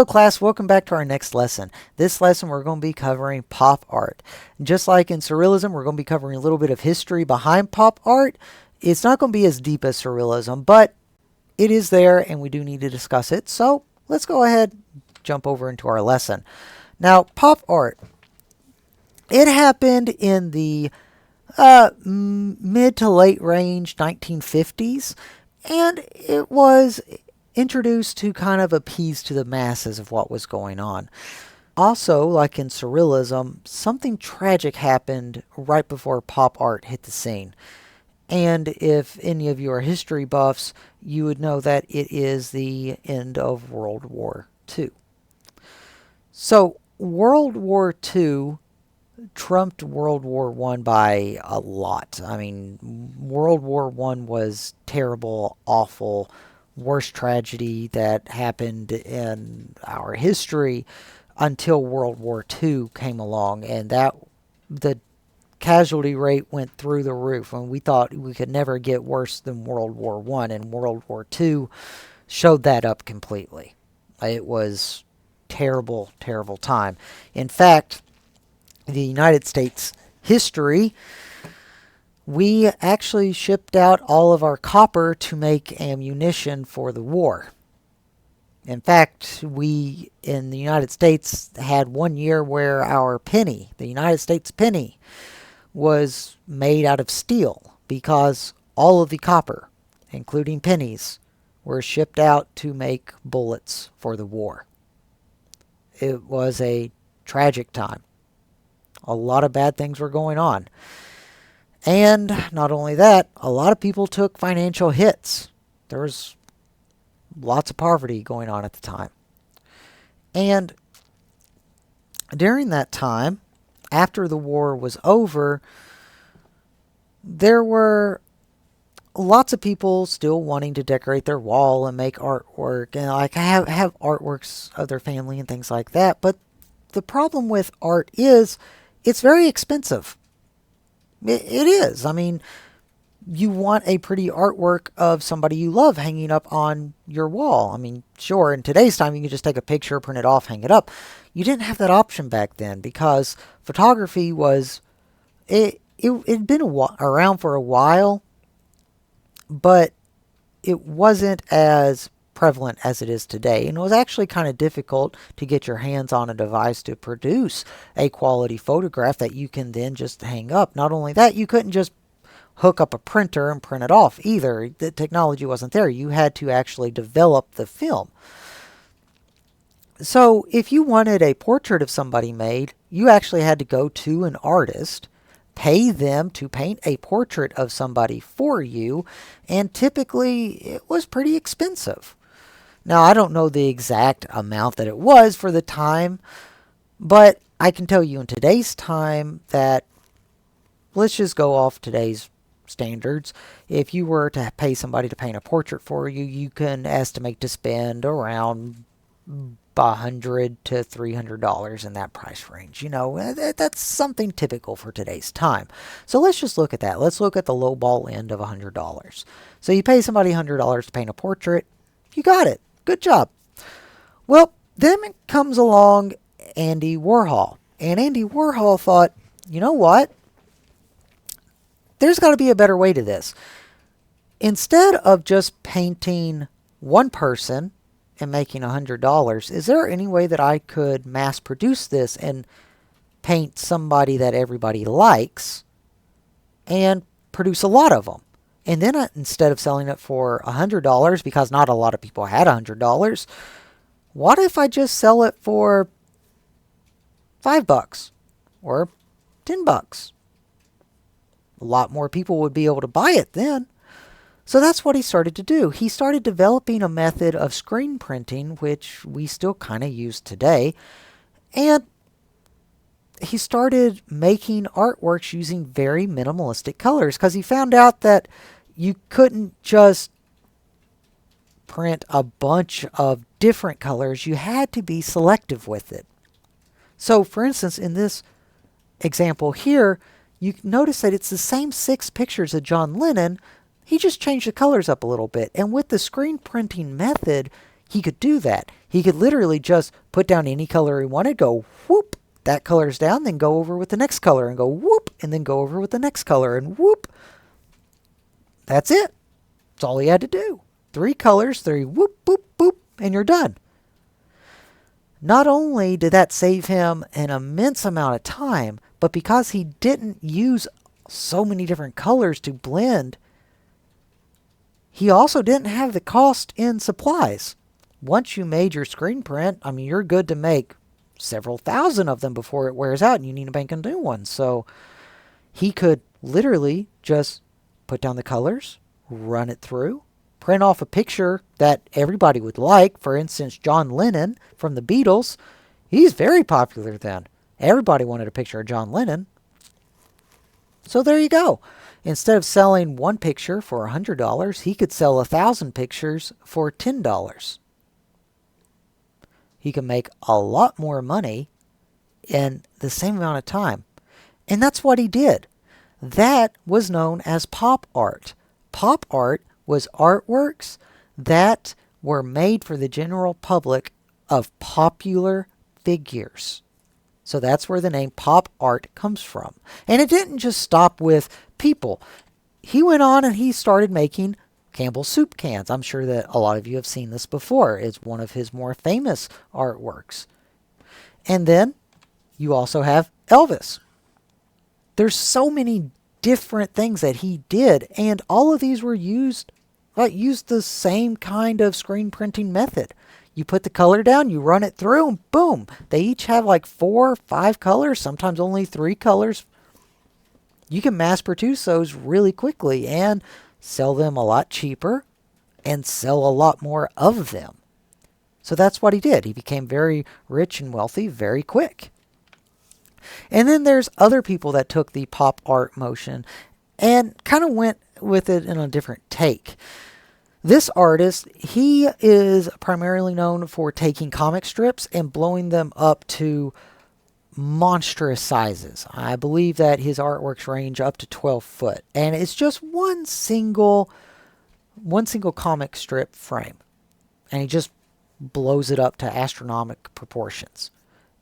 Hello class, welcome back to our next lesson. This lesson we're going to be covering pop art. Just like in surrealism, we're going to be covering a little bit of history behind pop art. It's not going to be as deep as surrealism, but it is there and we do need to discuss it. So let's go ahead and jump over into our lesson. Now, pop art. It happened in the mid to late range 1950s, and it was introduced to kind of appease to the masses of what was going on. Also, like in surrealism, something tragic happened right before pop art hit the scene. And if any of you are history buffs, you would know that it is the end of World War II. So, World War II trumped World War I by a lot. I mean, World War I was terrible, awful, worst tragedy that happened in our history until World War II came along, and that the casualty rate went through the roof, and we thought we could never get worse than World War I, and World War II showed that up completely. It was terrible, terrible time. In fact, the United States history, we actually shipped out all of our copper to make ammunition for the war. In fact, we in the United States had 1 year where our penny, the United States penny, was made out of steel because all of the copper, including pennies, were shipped out to make bullets for the war. It was a tragic time. A lot of bad things were going on. And not only that, a lot of people took financial hits. There was lots of poverty going on at the time. And during that time, after the war was over, there were lots of people still wanting to decorate their wall and make artwork and like have artworks of their family and things like that. But the problem with art is it's very expensive. It is. I mean, you want a pretty artwork of somebody you love hanging up on your wall. I mean, sure, in today's time, you can just take a picture, print it off, hang it up. You didn't have that option back then because photography was, it had been around for a while, but it wasn't as prevalent as it is today. And it was actually kind of difficult to get your hands on a device to produce a quality photograph that you can then just hang up. Not only that, you couldn't just hook up a printer and print it off either. The technology wasn't there. You had to actually develop the film. So if you wanted a portrait of somebody made, you actually had to go to an artist, pay them to paint a portrait of somebody for you, and typically it was pretty expensive. Now, I don't know the exact amount that it was for the time, but I can tell you in today's time that, let's just go off today's standards. If you were to pay somebody to paint a portrait for you, you can estimate to spend around $100 to $300 in that price range. You know, that's something typical for today's time. So let's just look at that. Let's look at the low ball end of $100. So you pay somebody $100 to paint a portrait. You got it. Good job. Well, then comes along Andy Warhol. And Andy Warhol thought, you know what? There's got to be a better way to this. Instead of just painting one person and making $100, is there any way that I could mass produce this and paint somebody that everybody likes and produce a lot of them? And then instead of selling it for $100, because not a lot of people had $100, what if I just sell it for $5 or $10? A lot more people would be able to buy it then. So that's what he started to do. He started developing a method of screen printing, which we still kind of use today. And he started making artworks using very minimalistic colors because he found out that you couldn't just print a bunch of different colors. You had to be selective with it. So, for instance, in this example here, you notice that it's the same 6 pictures of John Lennon. He just changed the colors up a little bit. And with the screen printing method, he could do that. He could literally just put down any color he wanted, go whoop, that color's down, then go over with the next color and go whoop, and then go over with the next color and whoop. That's it. That's all he had to do. 3 colors, 3 whoop, boop, boop, and you're done. Not only did that save him an immense amount of time, but because he didn't use so many different colors to blend, he also didn't have the cost in supplies. Once you made your screen print, I mean, you're good to make several thousand of them before it wears out and you need to make a new one. So he could literally just put down the colors, run it through, print off a picture that everybody would like. For instance, John Lennon from the Beatles, he's very popular then. Everybody wanted a picture of John Lennon. So there you go. Instead of selling one picture for $100, he could sell 1,000 pictures for $10. He can make a lot more money in the same amount of time. And that's what he did. That was known as pop art. Pop art was artworks that were made for the general public of popular figures. So that's where the name pop art comes from. And it didn't just stop with people. He went on and he started making Campbell's soup cans. I'm sure that a lot of you have seen this before. It's one of his more famous artworks. And then you also have Elvis. There's so many different things that he did, and all of these were used the same kind of screen printing method. You put the color down, you run it through, and boom. They each have like 4 or 5 colors, sometimes only 3 colors. You can mass produce those really quickly and sell them a lot cheaper and sell a lot more of them. So that's what he did. He became very rich and wealthy very quick. And then there's other people that took the pop art motion and kind of went with it in a different take. This artist, he is primarily known for taking comic strips and blowing them up to monstrous sizes. I believe that his artworks range up to 12 foot. And it's just one single comic strip frame. And he just blows it up to astronomical proportions.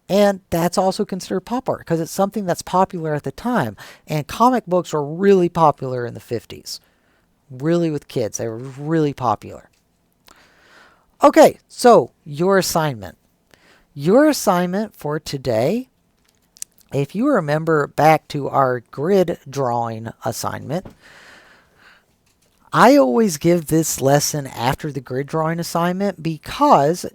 And that's also considered pop art because it's something that's popular at the time. And comic books were really popular in the 50s. Really with kids. They were really popular. Okay, so your assignment. Your assignment for today, if you remember back to our grid drawing assignment, I always give this lesson after the grid drawing assignment because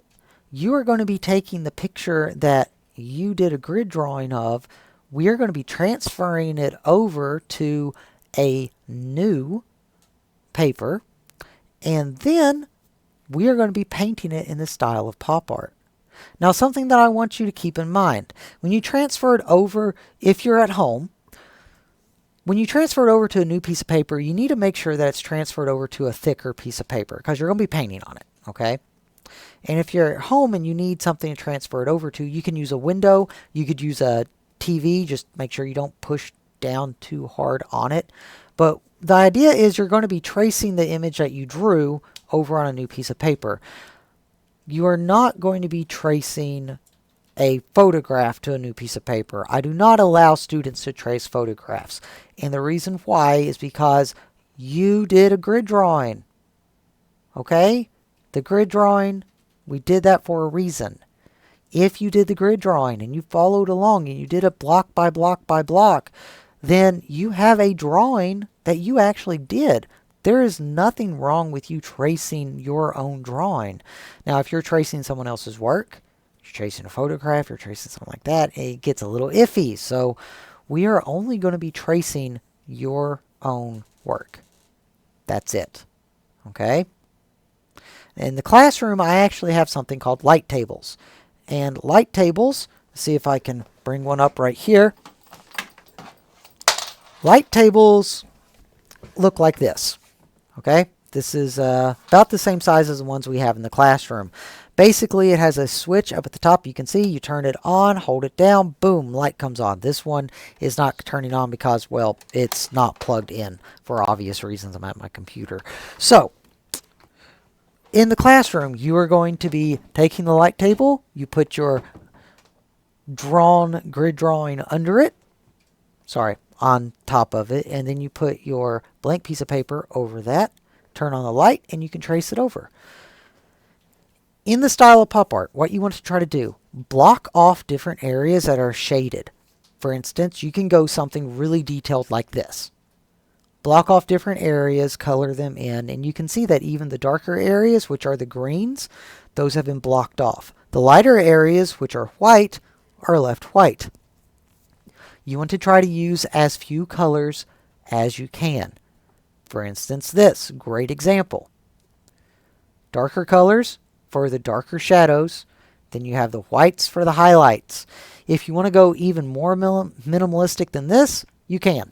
you are going to be taking the picture that you did a grid drawing of. We are going to be transferring it over to a new paper, and then we are going to be painting it in the style of pop art. Now, something that I want you to keep in mind, when you transfer it over, if you're at home, when you transfer it over to a new piece of paper, you need to make sure that it's transferred over to a thicker piece of paper because you're going to be painting on it, okay? And if you're at home and you need something to transfer it over to, you can use a window, you could use a TV, just make sure you don't push down too hard on it. But the idea is you're going to be tracing the image that you drew over on a new piece of paper. You are not going to be tracing a photograph to a new piece of paper. I do not allow students to trace photographs. And the reason why is because you did a grid drawing. Okay? The grid drawing, we did that for a reason. If you did the grid drawing and you followed along and you did it block by block by block, then you have a drawing that you actually did. There is nothing wrong with you tracing your own drawing. Now, if you're tracing someone else's work, you're tracing a photograph, you're tracing something like that, it gets a little iffy. So we are only going to be tracing your own work. That's it. Okay? In the classroom, I actually have something called light tables. And light tables, let's see if I can bring one up right here. Light tables look like this. Okay? This is about the same size as the ones we have in the classroom. Basically, it has a switch up at the top. You can see, you turn it on, hold it down, boom, light comes on. This one is not turning on because, well, it's not plugged in for obvious reasons. I'm at my computer. So, in the classroom, you are going to be taking the light table, you put your drawn grid drawing under it, on top of it, and then you put your blank piece of paper over that, turn on the light, and you can trace it over. In the style of pop art, what you want to try to do, block off different areas that are shaded. For instance, you can go something really detailed like this. Block off different areas, color them in, and you can see that even the darker areas, which are the greens, those have been blocked off. The lighter areas, which are white, are left white. You want to try to use as few colors as you can. For instance, this, great example. Darker colors for the darker shadows, then you have the whites for the highlights. If you want to go even more minimalistic than this, you can.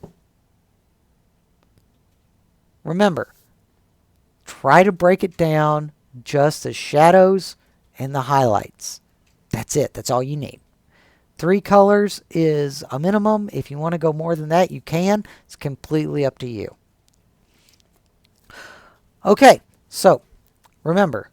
Remember, try to break it down just the shadows and the highlights. That's it. That's all you need. 3 colors is a minimum. If you want to go more than that, you can. It's completely up to you. Okay, so remember,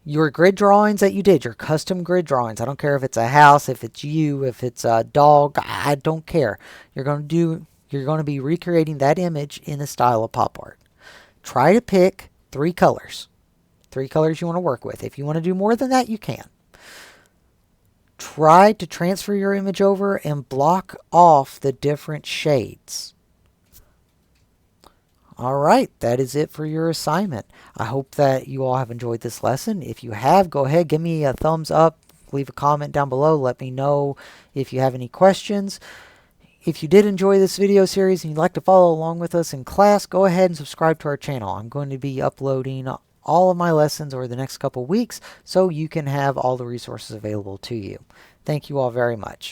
your grid drawings that you did, your custom grid drawings, I don't care if it's a house, if it's you, if it's a dog, I don't care. You're going to be recreating that image in the style of pop art. Try to pick 3 colors. 3 colors you want to work with. If you want to do more than that, you can. Try to transfer your image over and block off the different shades. Alright, that is it for your assignment. I hope that you all have enjoyed this lesson. If you have, go ahead, give me a thumbs up, leave a comment down below, let me know if you have any questions. If you did enjoy this video series and you'd like to follow along with us in class, go ahead and subscribe to our channel. I'm going to be uploading all of my lessons over the next couple weeks so you can have all the resources available to you. Thank you all very much.